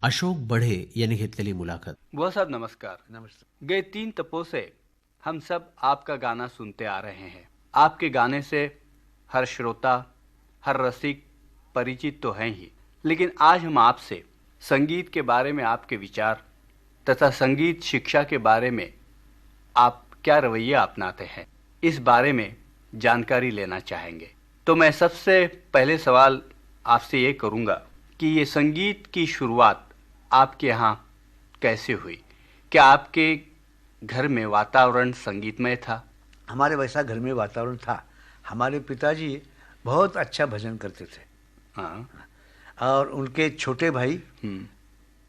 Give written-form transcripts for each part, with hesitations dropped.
अशोक बढे यांनी घेतलेली मुलाखत. बुआ साहब नमस्कार. नमस्ते. गए 3 तपों से हम सब आपका गाना सुनते आ रहे हैं. आपके गाने से हर श्रोता, हर रसिक परिचित तो हैं ही, लेकिन आज हम आपसे संगीत के बारे में आपके विचार तथा संगीत शिक्षा के बारे में आप क्या रवैया अपनाते हैं, इस बारे में जानकारी लेना चाहेंगे. तो मैं सबसे पहले सवाल आपसे ये करूँगा कि ये संगीत की शुरुआत आपके यहाँ कैसे हुई? क्या आपके घर में वातावरण संगीतमय था? हमारे वैसा घर में वातावरण था. हमारे पिताजी बहुत अच्छा भजन करते थे. हाँ. और उनके छोटे भाई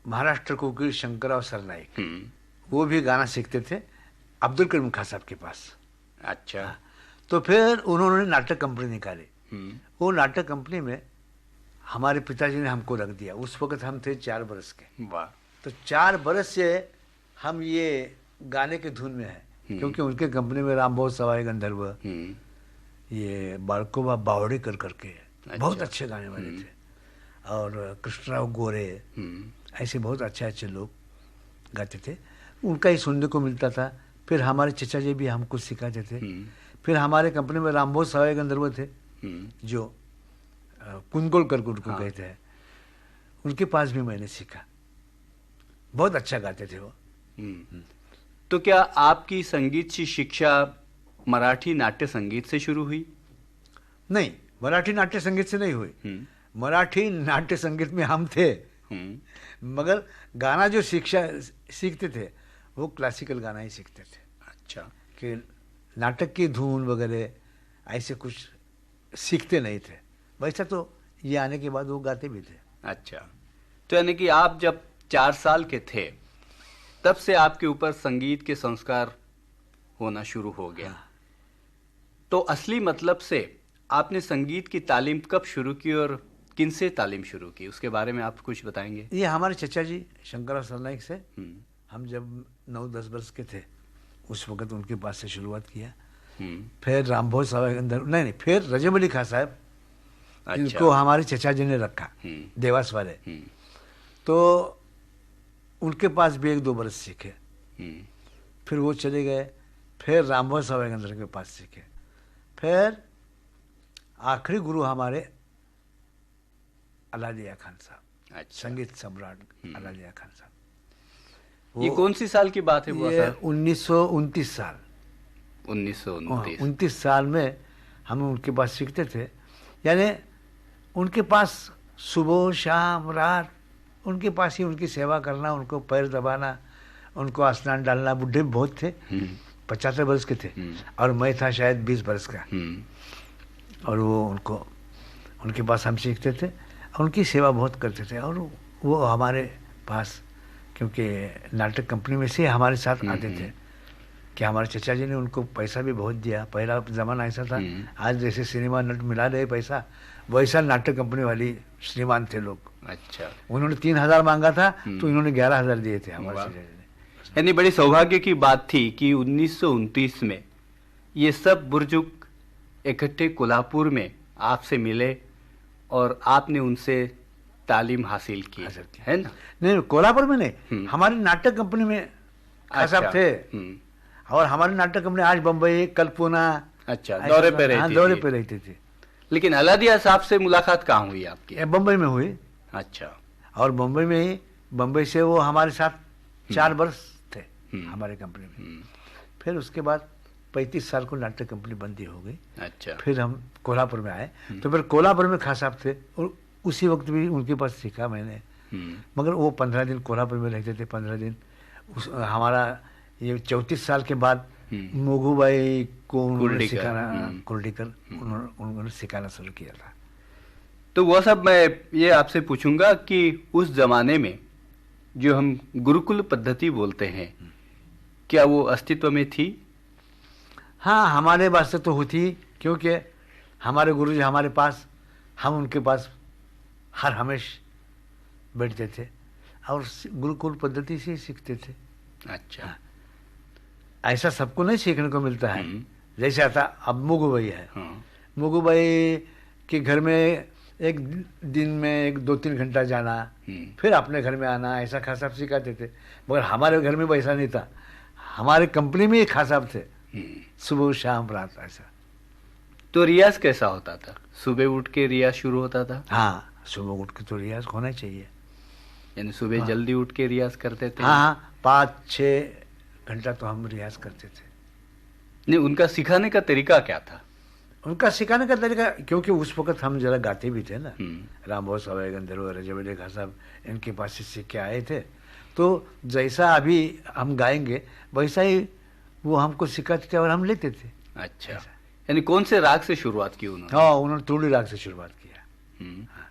महाराष्ट्र कोकिल शंकरराव सरनाईक, वो भी गाना सीखते थे अब्दुल करीम खान साहब के पास. अच्छा. तो फिर उन्होंने नाटक कंपनी निकाली. वो नाटक कंपनी में हमारे पिताजी ने हमको रख दिया. उस वक्त हम थे 4 बरस के. वाह. तो 4 बरस से हम ये गाने के धुन में हैं, क्योंकि उनके कंपनी में रामभाऊ सवाई गंधर्व, ये बाळकोबा बावडेकर करके बहुत अच्छे गाने वाले थे, और कृष्णराव गोरे, ऐसे बहुत अच्छे अच्छे लोग गाते थे. उनका ही सुनने को मिलता था. फिर हमारे चचा जी भी हमको सिखाते थे. फिर हमारे कंपनी में रामभाऊ सवाई गंधर्व थे, जो कुंदगोलकर उनको कहते हैं, उनके पास भी मैंने सीखा. बहुत अच्छा गाते थे वो. तो क्या आपकी संगीत की शिक्षा मराठी नाट्य संगीत से शुरू हुई? नहीं, मराठी नाट्य संगीत से नहीं हुई. मराठी नाट्य संगीत में हम थे, मगर गाना जो शिक्षा सीखते थे वो क्लासिकल गाना ही सीखते थे. अच्छा. कि नाटक की धुन वगैरह ऐसे कुछ सीखते नहीं थे. वैसा तो ये आने के बाद वो गाते भी थे. अच्छा. तो यानी कि आप जब 4 साल के थे तब से आपके ऊपर संगीत के संस्कार होना शुरू हो गया. तो असली मतलब से आपने संगीत की तालीम कब शुरू की और किन से तालीम शुरू की, उसके बारे में आप कुछ बताएंगे? ये हमारे चचा जी शंकरराव सरनाईक से हम जब 9-10 वर्ष के थे उस वक्त उनके पास से शुरुआत किया. फिर रामभाऊ सवाई गंधर्व, नहीं, फिर रजब अली खां साहब, इनको हमारे चचा जी ने रखा, देवास वाले. तो उनके पास भी 1-2 बरस सीखे. फिर वो चले गए. फिर रामभाऊ सवाई गंधर्व के पास सीखे. फिर आखिरी गुरु हमारे अलादिया खान साहब. अच्छा. संगीत सम्राट अलादिया खान साहब. ये कौन सी साल की बात है बुआ साहब? 1929 साल. 1929 साल में हम उनके पास सीखते थे. यानी उनके पास सुबह शाम रात उनके पास ही उनकी सेवा करना, उनको पैर दबाना, उनको स्नान डालना. बुढ़े बहुत थे, 75 वर्ष के थे, और मैं था शायद 20 वर्ष का. और वो उनके पास हम सीखते थे और उनकी सेवा बहुत करते थे. और वो हमारे पास, क्योंकि नाटक कंपनी में से हमारे साथ आते थे, कि हमारे चचा जी ने उनको पैसा भी बहुत दिया. पहला ज़माना ऐसा था, आज जैसे सिनेमा नट मिला रहे पैसा, वैसा नाटक कंपनी वाली श्रीमान थे लोग. अच्छा. उन्होंने 3,000 मांगा था तो इन्होंने 11,000 दिए थे हमारे चचा जी ने. यानी बड़ी सौभाग्य की बात थी कि 1929 में ये सब बुर्जुर्ग इकट्ठे कोल्हापुर में आपसे मिले और आपने उनसे तालीम हासिल की, है ना? नहीं, कोल्हापुर में नहीं, हमारी नाटक कंपनी में साहब थे. और हमारी नाटक कंपनी आज बम्बई, कल पुणे, अच्छा, दौरे पे रहती थी. लेकिन अलादिया साहब से मुलाकात कहाँ हुई आपकी? बम्बई में हुई. अच्छा. और बम्बई से वो हमारे साथ 4 वर्ष थे हमारे कंपनी में. फिर उसके बाद 35 साल को नाटक कंपनी बंदी हो गई. अच्छा. फिर हम कोल्हापुर में आए. तो फिर कोल्हापुर में खां साहब थे और उसी वक्त भी उनके पास सीखा मैंने. मगर वो 15 दिन कोल्हापुर में रहते थे. 15 दिन हमारा ये 34 साल के बाद मोगूबाई को उन्होंने सिखाना शुरू किया था. तो वो सब मैं ये आपसे पूछूंगा कि उस जमाने में जो हम गुरुकुल पद्धति बोलते हैं, क्या वो अस्तित्व में थी? हाँ, हमारे वास्ते तो होती, क्योंकि हमारे गुरुजी हमारे पास, हम उनके पास हर हमेशा बैठते थे और गुरुकुल पद्धति से सीखते थे. अच्छा. ऐसा सबको नहीं सीखने को मिलता है. जैसे आता अब मुगुबाई है, मुगुबाई के घर में एक दिन में 1-2-3 घंटा जाना, फिर अपने घर में आना, ऐसा खास साहब सिखाते थे। मगर हमारे घर में वैसा नहीं था, हमारे कंपनी में एक खास साहब थे, सुबह शाम रात ऐसा। तो रियाज कैसा होता था? सुबह उठ के रियाज शुरू होता था? हाँ, सुबह उठ के तो रियाज होना चाहिए। यानी सुबह जल्दी उठ के रियाज करते थे? हाँ, 5-6 घंटा तो हम रियाज करते थे। नहीं, उनका सिखाने का तरीका क्या था? उनका सिखाने का तरीका, क्योंकि उस वक्त हम जरा गाते भी थे ना, राम भोज सवाई गंधर्व रजबड़े खां साहब इनके पास से सीख के आए थे, तो जैसा अभी हम गाएंगे वैसा ही वो हमको सिखाते थे और हम लेते थे। अच्छा, यानी कौन से राग से शुरुआत की उन्होंने? हाँ, उन्होंने तुड़ी राग से शुरुआत किया। हाँ,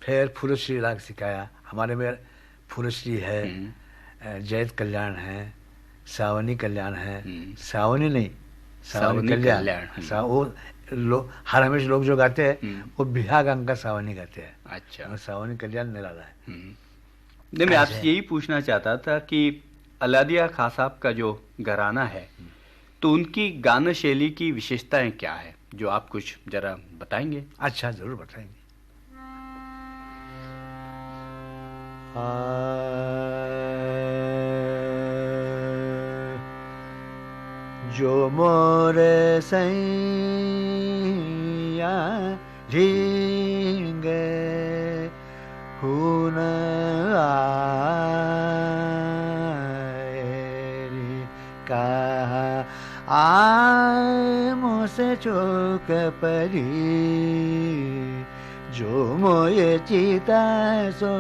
फिर फूलश्री राग सिखाया। हमारे में फूलश्री है, जयत कल्याण है, सावनी कल्याण है, सावनी नहीं, सावनी कल्याण। वो हर हमेशा लोग जो गाते हैं वो बिहाग अंग का सावनी गाते हैं। अच्छा, सावनी कल्याण निराला है। नहीं, मैं आपसे यही पूछना चाहता था कि अलादिया खां साहब का जो घराना है, तो उनकी गान शैली की विशेषताएं क्या है, जो आप कुछ जरा बताएंगे? अच्छा, जरूर बताएंगे। जो मोरे सैया झींगे हुन आए कहा आए मोसे चोक परी, जो मोये चिता सो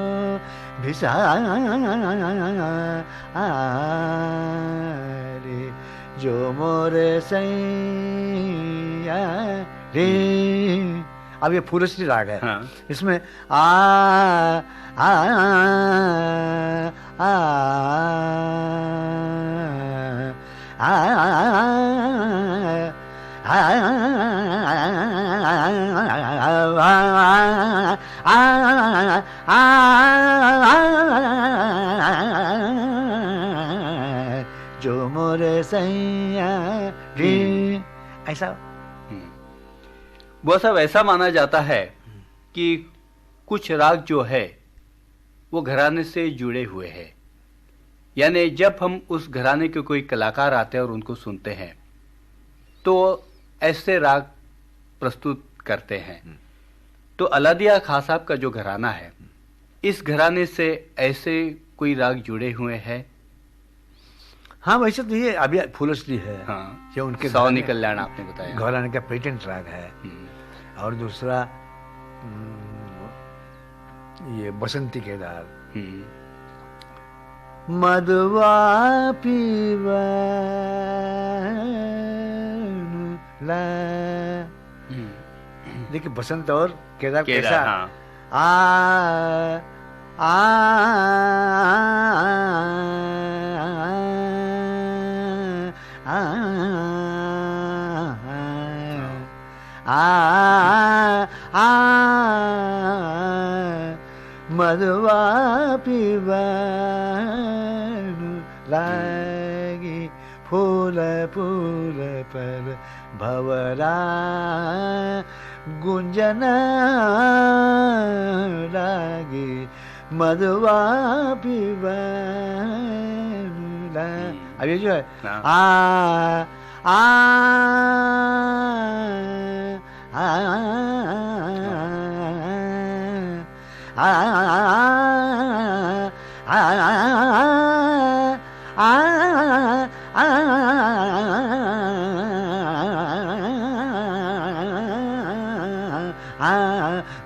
भिसारे, जो मोरे सैया रे। अब ये फूलश्री राग है। हाँ। इसमें आ आ आ जो मोरे सैया रे, ऐसा। वो सब ऐसा माना जाता है कि कुछ राग जो है वो घराने से जुड़े हुए हैं, यानी जब हम उस घराने के कोई कलाकार आते हैं और उनको सुनते हैं तो ऐसे राग प्रस्तुत करते हैं। तो अलादिया खां साहब का जो घराना है, इस घराने से ऐसे कोई राग जुड़े हुए हैं? हाँ, वैसे तो ये अभी फूलश्री है। हाँ, ये उनके सावनी कल्याण आपने बताया, घराने का पेटेंट राग है। और दूसरा ये बसंती केदार, मधुआ पीवन ला। देखिए बसंत और केदार कैसा। हाँ। आ आ मधुआ पीवन लागी, फूल फूल पर भवरा गुंजन लागी, मधुआ पीवन ला। अब ये जो है आ आ आ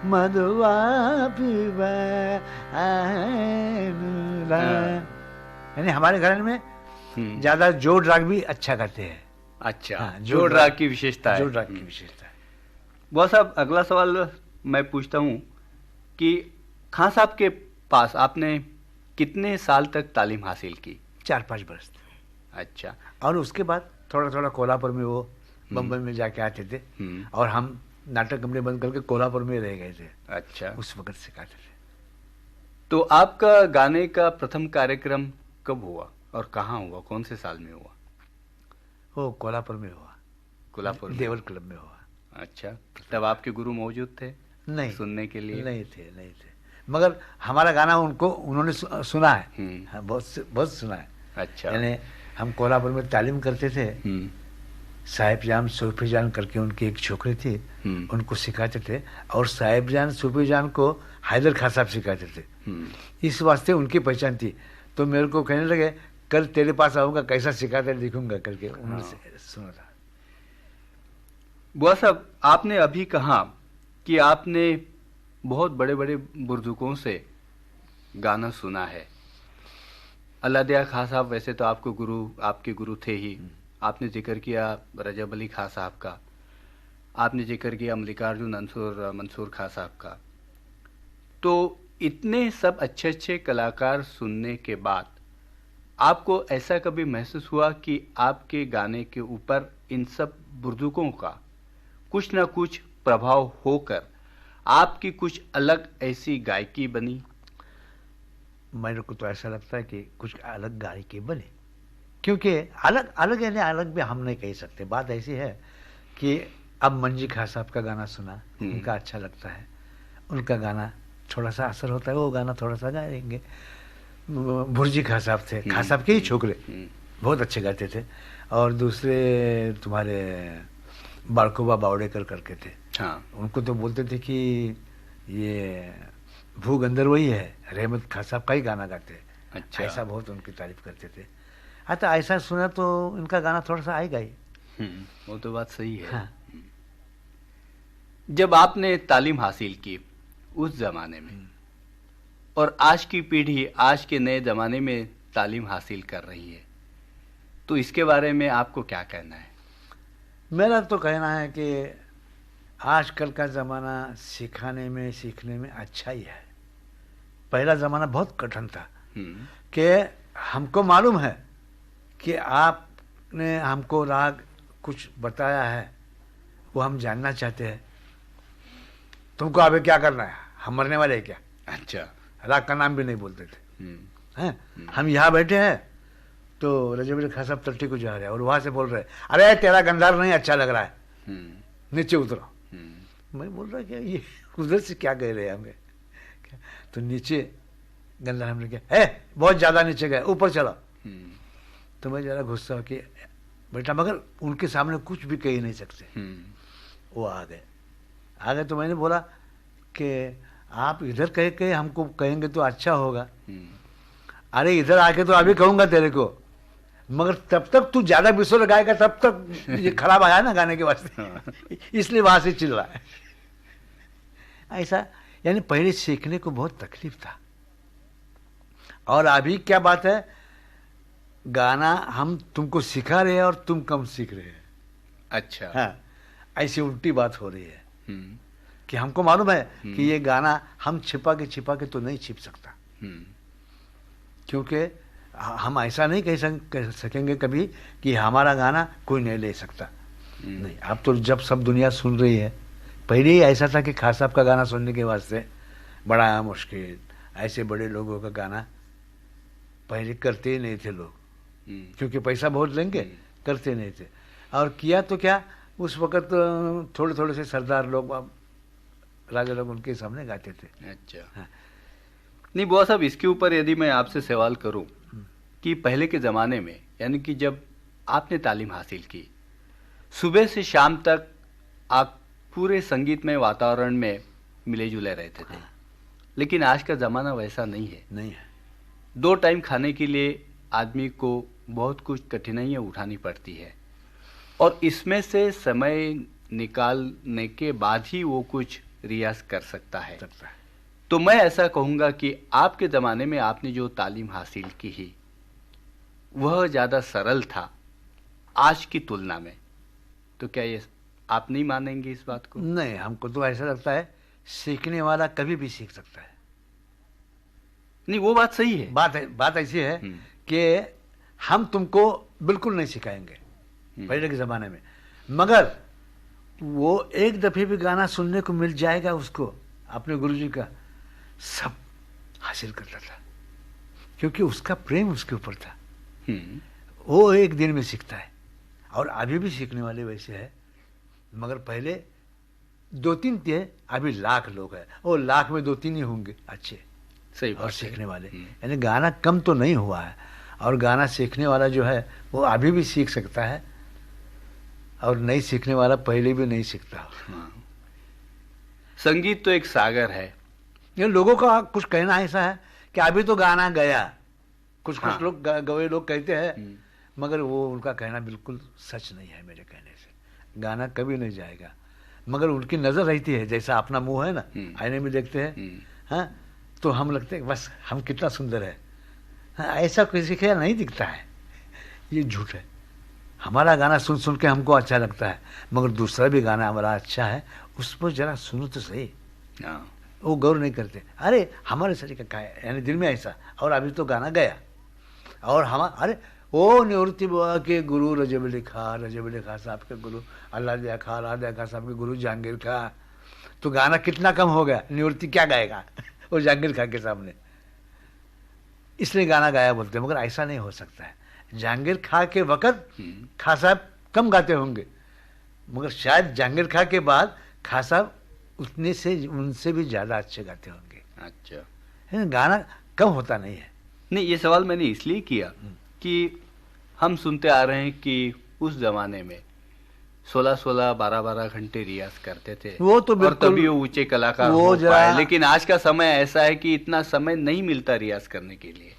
मधुआ यानी हमारे घर में ज्यादा जोड़ राग भी अच्छा करते हैं। अच्छा, हाँ, जोड़ राग की विशेषता है। जोड़ राग की विशेषता है। वो साहब, अगला सवाल मैं पूछता हूँ कि खां साहब के पास आपने कितने साल तक तालीम हासिल की? 4-5 बरस। अच्छा। और उसके बाद थोड़ा थोड़ा कोल्हापुर में वो बम्बई में जाके आते थे और हम नाटक कंपनी बंद करके कोल्हापुर में रह गए थे। अच्छा। उस वक्त सिखाते थे। तो आपका गाने का प्रथम कार्यक्रम कब हुआ और कहाँ हुआ, कौन से साल में हुआ? वो कोल्हापुर में हुआ, कोल्हापुर में, देवल क्लब में हुआ। अच्छा, तब आपके गुरु मौजूद थे? नहीं सुनने के लिए? नहीं थे मगर हमारा गाना उन्होंने सुना है। हाँ, बहुत सुना है। अच्छा। यानी हम कोल्हापुर में तालीम करते थे। साहिब जान सूफी जान करके उनकी एक छोकरी थी, उनको सिखाते थे, और साहिब जान सूफी जान को हैदर खान साहब सिखाते थे। इस वास्ते उनकी पहचान थी। तो मेरे को कहने लगे कल तेरे पास आऊँगा, कैसा सिखाते दिखूंगा करके उन्होंने सुना था। बुआ साहब, आपने अभी कहा कि आपने बहुत बड़े बड़े बुजुर्गों से गाना सुना है। अल्लादिया खां साहब वैसे तो आपके गुरु थे ही। आपने जिक्र किया रजब अली खां साहब का, आपने जिक्र किया मल्लिकार्जुन मंसूर खां साहब का। तो इतने सब अच्छे अच्छे कलाकार सुनने के बाद आपको ऐसा कभी महसूस हुआ कि आपके गाने के ऊपर इन सब बुजुर्गों का कुछ ना कुछ प्रभाव होकर आपकी कुछ अलग ऐसी गायकी बनी? मेरे को तो ऐसा लगता है कि कुछ अलग गायकी बनी, क्योंकि अलग यानी अलग भी हम नहीं कह सकते। बात ऐसी है कि अब मंजी खां साहब का गाना सुना, उनका अच्छा लगता है, उनका गाना थोड़ा सा असर होता है, वो गाना थोड़ा सा गाएंगे। भुर्जी खां साहब थे, खां साहब के ही छोकरे, बहुत अच्छे गाते थे। और दूसरे तुम्हारे बाड़कोबा बावड़ेकर करके थे। हाँ। उनको तो बोलते थे कि ये भू गंधर्व ही है, रहमत खां साहब का ही गाना गाते। अच्छा। ऐसा बहुत उनकी तारीफ करते थे। हाँ, तो ऐसा सुना तो इनका गाना थोड़ा सा आएगा ही। वो तो बात सही है। हाँ। जब आपने तालीम हासिल की उस जमाने में और आज की पीढ़ी आज के नए जमाने में तालीम हासिल कर रही है, तो इसके बारे में आपको क्या कहना है? मेरा तो कहना है कि आजकल का ज़माना सिखाने में सीखने में अच्छा ही है। पहला ज़माना बहुत कठिन था कि हमको मालूम है कि आपने हमको राग कुछ बताया है, वो हम जानना चाहते हैं, तुमको अभी क्या करना है, हम मरने वाले हैं क्या? अच्छा। राग का नाम भी नहीं बोलते थे। हैं, हम यहाँ बैठे हैं तो रजब अली खां साहब तट्टी को जा रहे हैं और वहां से बोल रहे हैं, अरे तेरा गंधार नहीं अच्छा लग रहा है, नीचे उतरो। मैं बोल रहा कि ये उधर से क्या कह रहे हैं हमें? तो नीचे गंधार हमने कहा है बहुत ज्यादा नीचे गए, ऊपर चलो। तो मैं जरा गुस्सा कि बेटा, मगर उनके सामने कुछ भी कह नहीं सकते। वो आ गए तो मैंने बोला कि आप इधर कह के हमको कहेंगे तो अच्छा होगा। अरे इधर आके तो अभी कहूंगा तेरे को, मगर तब तक तू ज्यादा विषय लगाएगा तब तक ये खराब आया ना गाने के वास्ते, इसलिए वहां से चिल्ला है। ऐसा यानी पहले सीखने को बहुत तकलीफ था, और अभी क्या बात है, गाना हम तुमको सिखा रहे हैं और तुम कम सीख रहे हैं। अच्छा। हाँ, ऐसी उल्टी बात हो रही है कि हमको मालूम है कि ये गाना हम छिपा के तो नहीं छिप सकता, क्योंकि हम ऐसा नहीं कह सकेंगे कभी कि हमारा गाना कोई नहीं ले सकता। नहीं, अब तो जब सब दुनिया सुन रही है, पहले ही ऐसा था कि खां साहब का गाना सुनने के वास्ते बड़ा मुश्किल, ऐसे बड़े लोगों का गाना पहले करते ही नहीं थे लोग, क्योंकि पैसा बहुत लेंगे, करते नहीं थे। और किया तो क्या, उस वक्त थोड़े थोड़े से सरदार लोग, राजा लोग उनके सामने गाते थे। अच्छा। हाँ। नहीं बुआ साहब, इसके ऊपर यदि मैं आपसे सवाल करूं कि पहले के ज़माने में, यानी कि जब आपने तालीम हासिल की, सुबह से शाम तक आप पूरे संगीतमय वातावरण में मिले जुले रहते थे। लेकिन आज का ज़माना वैसा नहीं है। 2 टाइम खाने के लिए आदमी को बहुत कुछ कठिनाइयाँ उठानी पड़ती है, और इसमें से समय निकालने के बाद ही वो कुछ रियाज कर सकता है। तो मैं ऐसा कहूँगा कि आपके ज़माने में आपने जो तालीम हासिल की ही वह ज़्यादा सरल था आज की तुलना में। तो क्या ये आप नहीं मानेंगे इस बात को? नहीं, हमको तो ऐसा लगता है सीखने वाला कभी भी सीख सकता है। नहीं, वो बात सही है। बात ऐसी है कि हम तुमको बिल्कुल नहीं सिखाएंगे पहले के ज़माने में, मगर वो एक दफ़े भी गाना सुनने को मिल जाएगा उसको, अपने गुरुजी का, सब हासिल करता था, क्योंकि उसका प्रेम उसके ऊपर था। वो एक दिन में सीखता है, और अभी भी सीखने वाले वैसे है, मगर पहले दो तीन थे, अभी लाख लोग हैं, और लाख में दो तीन ही होंगे अच्छे सही और बात सीखने है। वाले। यानी गाना कम तो नहीं हुआ है, और गाना सीखने वाला जो है वो अभी भी सीख सकता है, और नहीं सीखने वाला पहले भी नहीं सीखता। हाँ। संगीत तो एक सागर है। ये लोगों का कुछ कहना ऐसा है कि अभी तो गाना गया, कुछ हाँ। कुछ लोग गवे लोग कहते हैं, मगर वो उनका कहना बिल्कुल सच नहीं है मेरे कहने से। गाना कभी नहीं जाएगा, मगर उनकी नजर रहती है, जैसा अपना मुंह है ना, आईने में देखते हैं, हाँ, तो हम लगते हैं बस हम कितना सुंदर है, हाँ, ऐसा किसी का नहीं दिखता है, ये झूठ है। हमारा गाना सुन सुन के हमको अच्छा लगता है, मगर दूसरा भी गाना हमारा अच्छा है, उसको जरा सुनो तो सही। हाँ। वो गौर नहीं करते, अरे हमारे शरीर का है, यानी दिल में ऐसा, और अभी तो गाना गया, और हम अरे ओ निवृत्ति बुआ के गुरु रजब लिखा साहब के गुरु अल्लाह दिया खा साहब के गुरु जहांगीर खा, तो गाना कितना कम हो गया, निवृत्ति क्या गाएगा वो जहांगीर खा के सामने, इसलिए गाना गाया बोलते हैं, मगर ऐसा नहीं हो सकता है। जहांगीर खा के वक़्त खा साहब कम गाते होंगे, मगर शायद जहांगीर खा के बाद खा साहब उतने से उनसे भी ज़्यादा अच्छे गाते होंगे। अच्छा, है ना, गाना कम होता नहीं है। नहीं, ये सवाल मैंने इसलिए किया कि हम सुनते आ रहे हैं कि उस जमाने में 16-16, 12-12 घंटे रियाज करते थे, वो तो और बिल्कुल, तभी वो ऊंचे कलाकार वो हो जरा- पाए। लेकिन आज का समय ऐसा है कि इतना समय नहीं मिलता रियाज करने के लिए।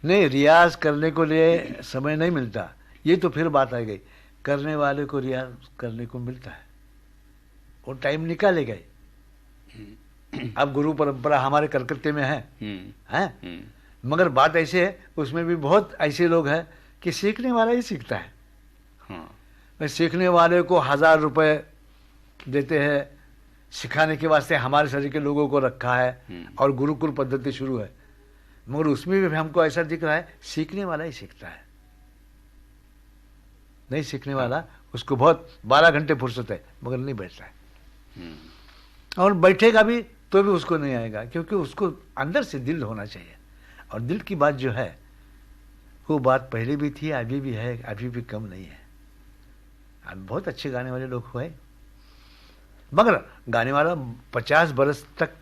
नहीं, रियाज करने को लिए समय नहीं मिलता, ये तो फिर बात आ गई, करने वाले को रियाज करने को मिलता है, वो टाइम निकाले गए। अब गुरु परंपरा हमारे कलकत्ते में है, हैं, मगर बात ऐसे है, उसमें भी बहुत ऐसे लोग हैं कि सीखने वाला ही सीखता है। हाँ। सीखने वाले को 1000 रुपए देते हैं, सिखाने के वास्ते हमारे शरीर के लोगों को रखा है, और गुरुकुल पद्धति शुरू है, मगर उसमें भी हमको ऐसा दिख रहा है सीखने वाला ही सीखता है, नहीं सीखने वाला उसको बहुत 12 घंटे फुर्सत है मगर नहीं बैठता है, और बैठेगा भी तो भी उसको नहीं आएगा, क्योंकि उसको अंदर से दिल होना चाहिए, और दिल की बात जो है वो बात पहले भी थी, अभी भी है, अभी भी कम नहीं है। अब बहुत अच्छे गाने वाले लोग हुए, मगर गाने वाला 50 बरस तक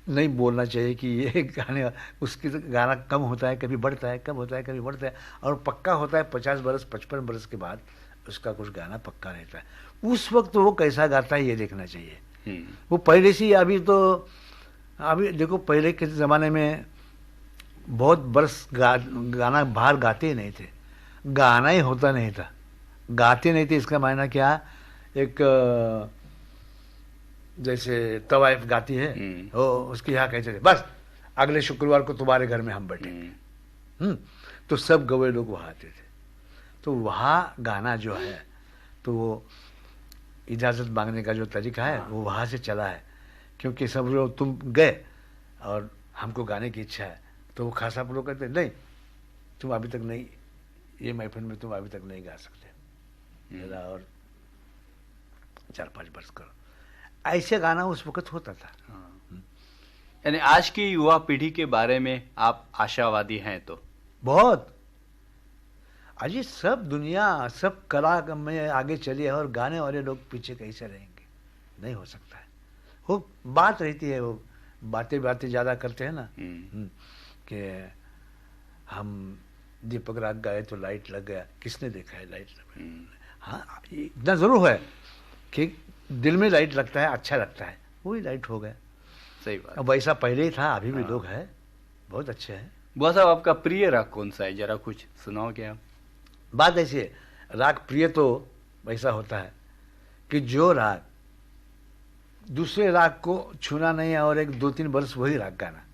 नहीं बोलना चाहिए कि ये गाने, उसकी गाना कम होता है, कभी बढ़ता है, कम होता है, कभी बढ़ता है, और पक्का होता है 50 बरस 55 बरस के बाद उसका कुछ गाना पक्का रहता है। उस वक्त वो कैसा गाता है ये देखना चाहिए। वो पहले से ही, अभी देखो, पहले के ज़माने में बहुत बरस गाना बाहर गाते ही नहीं थे, गाना ही होता नहीं था, गाते नहीं थे, इसका मायना क्या, एक जैसे तवाइफ गाती है, वो उसके यहाँ कहते थे बस अगले शुक्रवार को तुम्हारे घर में हम बैठेंगे, तो सब गवे लोग वहाँ आते थे, तो वहाँ गाना जो है, तो वो इजाज़त मांगने का जो तरीका है वो वहाँ से चला है, क्योंकि सब लोग तुम गए और हमको गाने की इच्छा है, तो वो खासा लोग कहते नहीं, तुम अभी तक नहीं, ये महफिल में तुम अभी तक नहीं गा सकते, जरा और 4-5 बरस करो, ऐसे गाना उस वक्त होता था। यानी आज की युवा पीढ़ी के बारे में आप आशावादी हैं? तो बहुत, अजी सब दुनिया, सब कला में आगे चली है, और गाने वाले लोग पीछे कैसे रहेंगे, नहीं हो सकता है। वो बात रहती है, वो बातें ज़्यादा करते हैं ना, कि हम दीपक राग गाए तो लाइट लग गया, किसने देखा है लाइट लग गया? हाँ, इतना ज़रूर है कि दिल में लाइट लगता है, अच्छा लगता है, वही लाइट हो गया। सही बात। अब वैसा पहले ही था, अभी भी लोग हैं, बहुत अच्छे हैं। बुआ साहब, आपका प्रिय राग कौन सा है, जरा कुछ सुनाओ क्या? बात ऐसी है, राग प्रिय तो वैसा होता है कि जो राग दूसरे राग को छूना नहीं है, और 1-2-3 बरस वही राग गाना,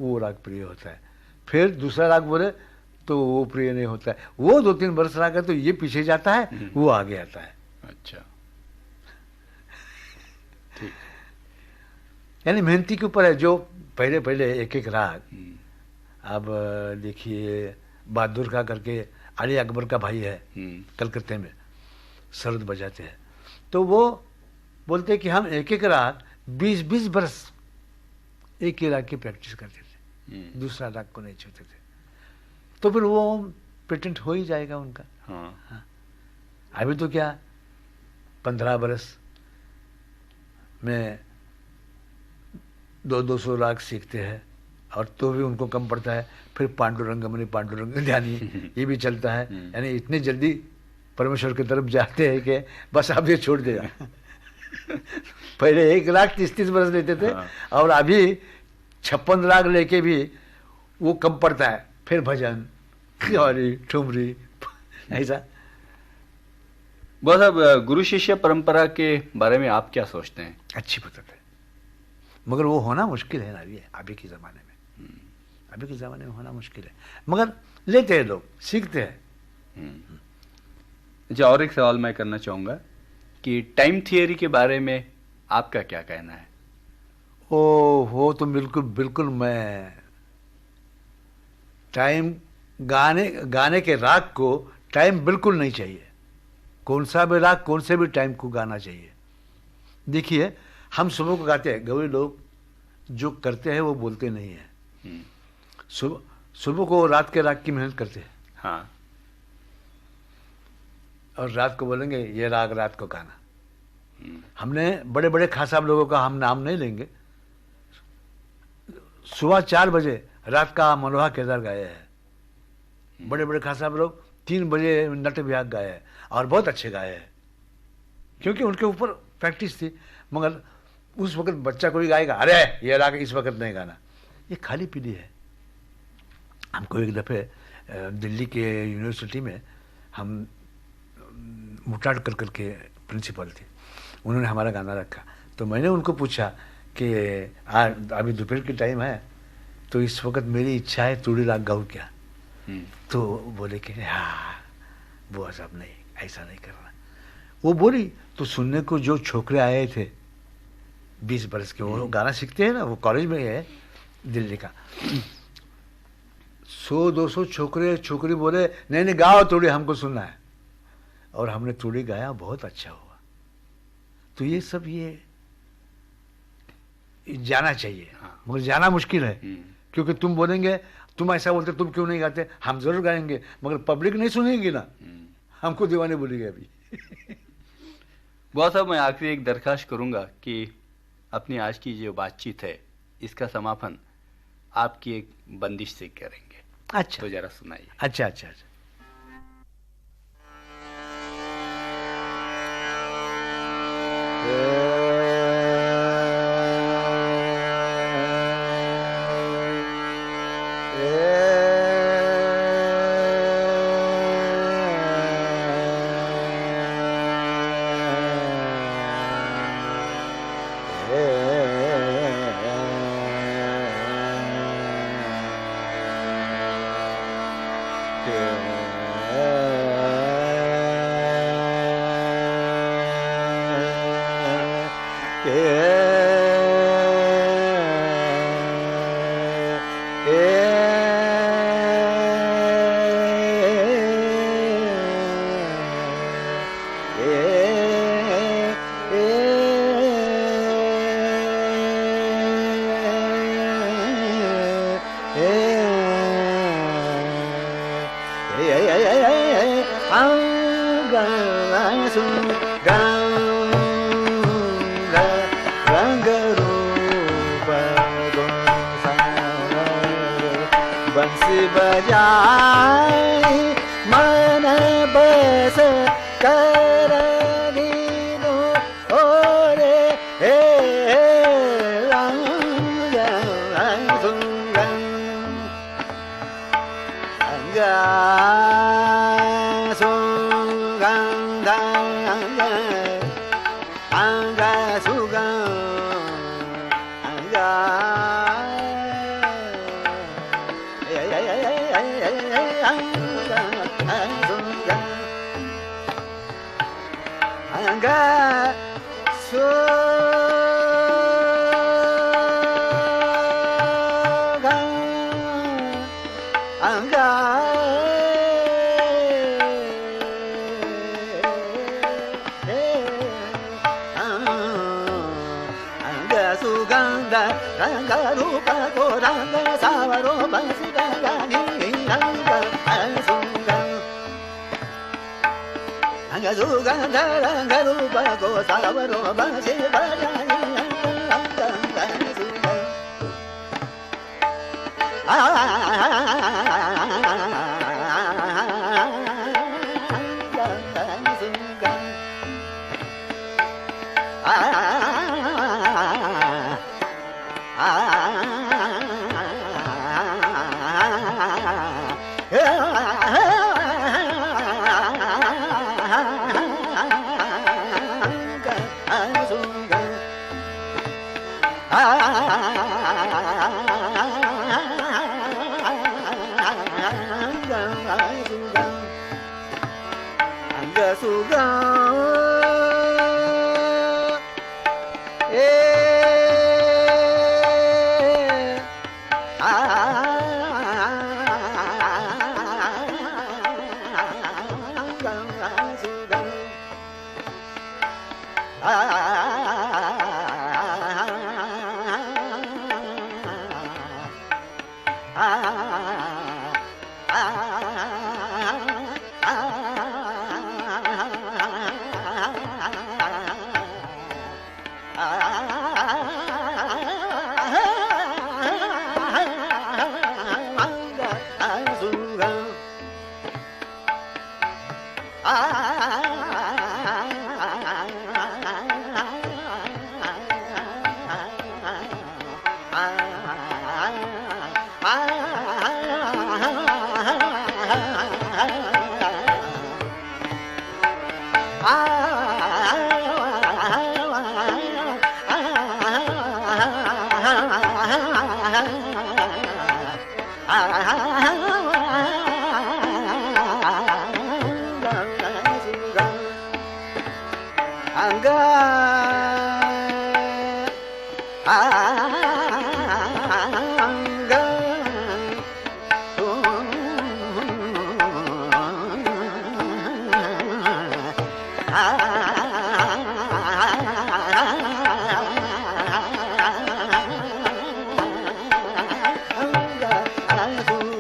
वो राग प्रिय होता है। फिर दूसरा राग बोले तो वो प्रिय नहीं होता है, वो 2-3 बरस राग है तो ये पीछे जाता है, वो आगे आता है। अच्छा, यानी मेहनती के ऊपर है, जो पहले एक राग, अब देखिए बहादुर का करके अली अकबर का भाई है, कलकत्ते में सरद बजाते हैं, तो वो बोलते कि हम एक राग 20-20 बरस एक ही राग की प्रैक्टिस करते थे, दूसरा राग को नहीं छूते थे, तो फिर वो पेटेंट हो ही जाएगा उनका। हाँ। अभी तो क्या 15 बरस में 200 राग सीखते हैं और तो भी उनको कम पड़ता है। फिर पांडुरंगमणि पांडुरंग ध्यानी ये भी चलता है। यानी इतनी जल्दी परमेश्वर की तरफ जाते हैं कि बस आप ये छोड़ देगा। पहले 1 राग 30-30 बरस लेते थे और अभी 56 राग लेके भी वो कम पड़ता है। फिर भजन, खियारी, ठुमरी, ऐसा। बुआ साहब, गुरु शिष्य परंपरा के बारे में आप क्या सोचते हैं? अच्छी बात है, मगर वो होना मुश्किल है ना अभी के ज़माने में। अभी के ज़माने में होना मुश्किल है, मगर लेते हैं लोग, सीखते हैं। अच्छा, और एक सवाल मैं करना चाहूँगा कि टाइम थियरी के बारे में आपका क्या कहना है? वो तो बिल्कुल बिल्कुल मैं टाइम गाने के राग को टाइम बिल्कुल नहीं चाहिए। कौन सा भी राग कौन से भी टाइम को गाना चाहिए। देखिए, हम सुबह को गाते हैं, गवई लोग जो करते हैं वो बोलते नहीं है। सुबह को रात के राग की मेहनत करते हैं। हाँ। और रात को बोलेंगे ये राग रात को गाना। हमने बड़े बड़े खास साहब लोगों का हम नाम नहीं लेंगे, सुबह 4 बजे रात का मनोहा केदार गाए हैं। बड़े बड़े खास साहब लोग 3 बजे नट विहाग गाए हैं और बहुत अच्छे गाए हैं, क्योंकि उनके ऊपर प्रैक्टिस थी। मगर उस वक्त बच्चा कोई गाएगा, अरे ये राग इस वक्त नहीं गाना, ये खाली पीली है। हमको एक दफ़े दिल्ली के यूनिवर्सिटी में हम मुटाड़ कर के प्रिंसिपल थे, उन्होंने हमारा गाना रखा। तो मैंने उनको पूछा कि अभी दोपहर की टाइम है तो इस वक्त मेरी इच्छा है तूड़ी राग गाऊँ क्या? तो बोले कि हाँ बुआ साहब नहीं, ऐसा नहीं करना। वो बोली तो सुनने को जो छोकरे आए थे 20 बरस के, वो गाना सीखते हैं ना, वो कॉलेज में है दिल्ली का, 100-200 छोकरी बोले नहीं गाओ तूड़ी, हमको सुनना है। और हमने तूड़ी गाया, बहुत अच्छा हुआ। तो ये सब ये जाना चाहिए, मगर जाना मुश्किल है, क्योंकि तुम बोलेंगे तुम ऐसा बोलते तुम क्यों नहीं गाते, हम जरूर गाएंगे मगर पब्लिक नहीं सुनेगी ना, हमको दीवाने बोलेगी अभी। बुआ साहब, मैं आखिरी एक दरखास्त करूंगा कि अपनी आज की जो बातचीत है इसका समापन आपकी एक बंदिश से करेंगे। अच्छा, तो जरा सुनाइए। अच्छा। बंसी बजाई मन बस कर दीनो ओरे हे Suga,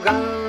Gam